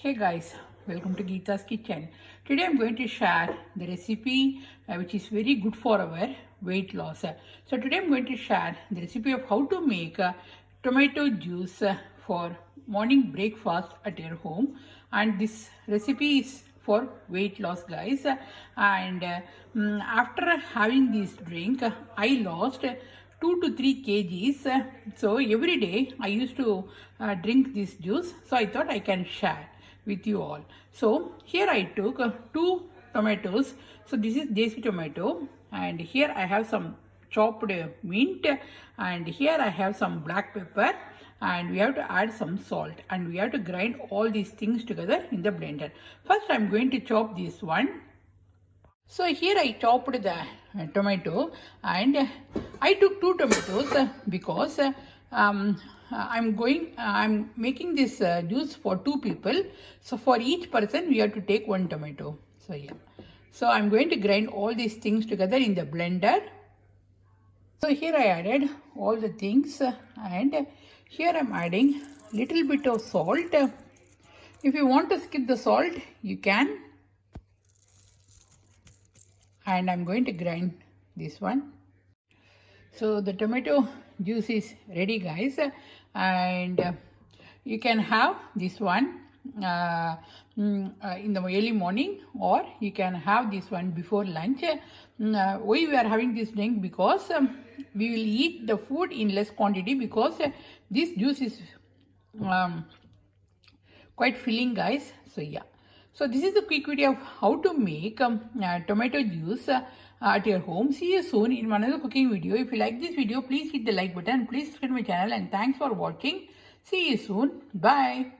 Hey guys, welcome to Geeta's Kitchen. Today I'm going to share the recipe which is very good for our weight loss. So today I'm going to share the recipe of how to make tomato juice for morning breakfast at your home, and this recipe is for weight loss guys. And after having this drink I lost 2 to 3 kgs. So every day I used to drink this juice, so I thought I can share with you all. So here I took 2 tomatoes. So this is desi tomato, and here I have some chopped mint, and here I have some black pepper, and we have to add some salt, and we have to grind all these things together in the blender. First I'm going to chop this one. So here I chopped the tomato, and I took 2 tomatoes because I'm making this juice for 2 people. So for each person we have to take 1 tomato. So yeah. So I'm going to grind all these things together in the blender. So here I added all the things, and here I'm adding little bit of salt. If you want to skip the salt, you can. And I'm going to grind this one. So the tomato juice is ready guys, and you can have this one in the early morning, or you can have this one before lunch. Why we are having this drink? Because we will eat the food in less quantity, because this juice is quite filling guys. So yeah. So this is a quick video of how to make tomato juice at your home. See you soon in another cooking video. If you like this video, please hit the like button. Please subscribe my channel, and thanks for watching. See you soon. Bye.